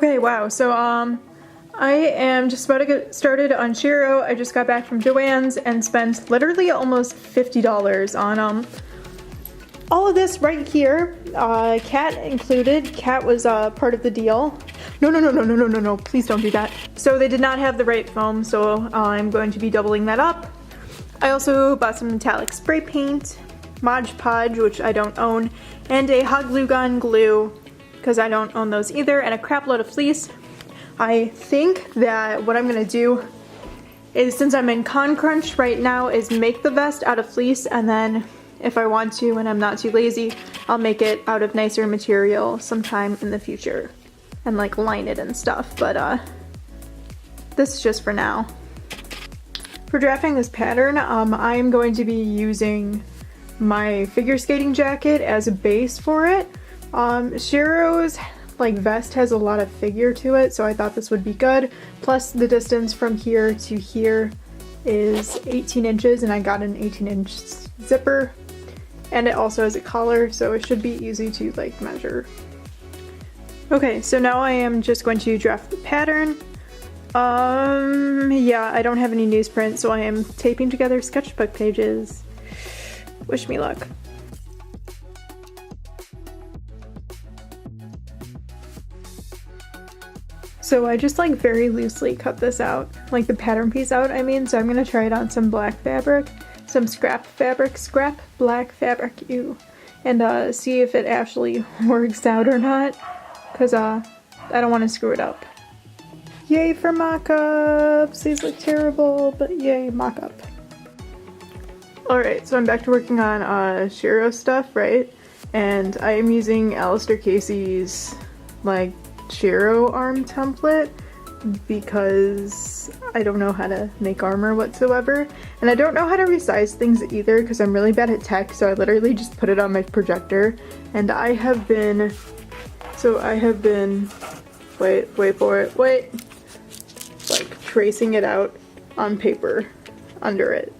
Okay, wow, so I am just about to get started on Shiro. I just got back from Joann's and spent literally almost $50 on all of this right here. Cat included. Cat was part of the deal. No, please don't do that. So they did not have the right foam, so I'm going to be doubling that up. I also bought some metallic spray paint, Mod Podge, which I don't own, and a hot glue gun glue, because I don't own those either, and a crap load of fleece. I think that what I'm gonna do is, since I'm in con crunch right now, is make the vest out of fleece, and then if I want to and I'm not too lazy, I'll make it out of nicer material sometime in the future and like line it and stuff, but this is just for now. For drafting this pattern, I'm going to be using my figure skating jacket as a base for it. Shiro's like vest has a lot of figure to it, so I thought this would be good. Plus the distance from here to here is 18 inches and I got an 18-inch zipper, and it also has a collar, so it should be easy to like measure. Okay, so now I am just going to draft the pattern. Yeah, I don't have any newsprint, so I am taping together sketchbook pages. Wish me luck. So I just like very loosely cut this out, like the pattern piece out, I mean, so I'm gonna try it on some black fabric, some scrap black fabric, ew, and see if it actually works out or not, because I don't want to screw it up. Yay for mock-ups! These look terrible, but yay, mock-up. Alright, so I'm back to working on Shiro stuff, right? And I am using Alistair Casey's like Shiro arm template because I don't know how to make armor whatsoever, and I don't know how to resize things either because I'm really bad at tech, so I literally just put it on my projector, and I have been wait for it, like tracing it out on paper under it.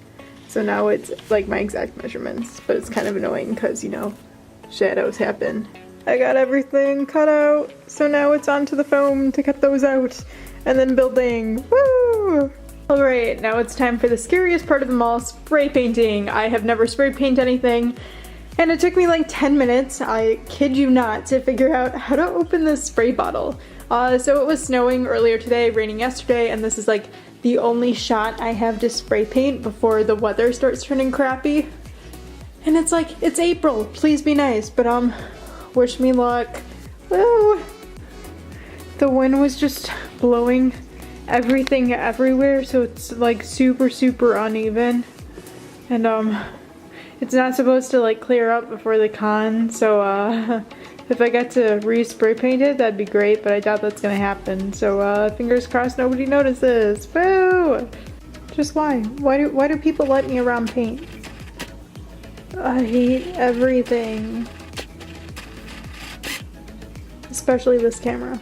So now it's like my exact measurements, but it's kind of annoying because, you know, shadows happen. I got everything cut out, so now it's onto the foam to cut those out, and then building. Woo! Alright, now it's time for the scariest part of them all, spray painting. I have never spray painted anything, and it took me like 10 minutes, I kid you not, to figure out how to open this spray bottle. So it was snowing earlier today, raining yesterday, and this is like the only shot I have to spray paint before the weather starts turning crappy. And it's like, it's April, please be nice, but wish me luck. Woo! The wind was just blowing everything everywhere, so it's like super uneven. And it's not supposed to like clear up before the con, so if I get to re-spray paint it, that'd be great, but I doubt that's gonna happen. So fingers crossed nobody notices. Woo! Just why? Why do people let me around paint? I hate everything. Especially this camera.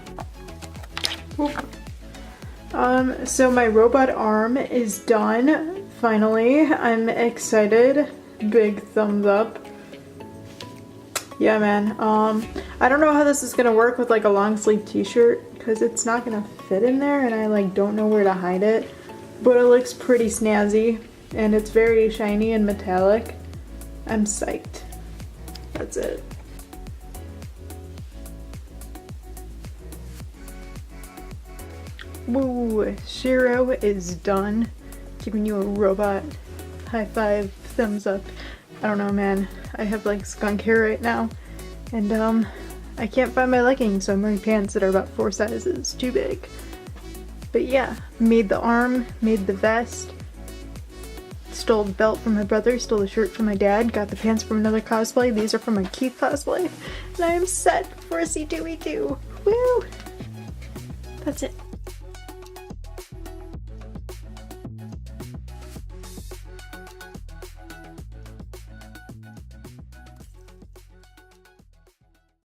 So my robot arm is done, finally. I'm excited. Big thumbs up. Yeah, man. I don't know how this is gonna work with like a long sleeve t-shirt because it's not gonna fit in there, and I like don't know where to hide it, but it looks pretty snazzy and it's very shiny and metallic. I'm psyched. That's it. Woo! Shiro is done. Giving you a robot high five, thumbs up. I don't know, man. I have like skunk hair right now, and I can't find my leggings, so I'm wearing pants that are about 4 sizes too big. But yeah, made the arm, made the vest, stole the belt from my brother, stole the shirt from my dad, got the pants from another cosplay. These are from my Keith cosplay, and I am set for a C2E2. Woo! That's it.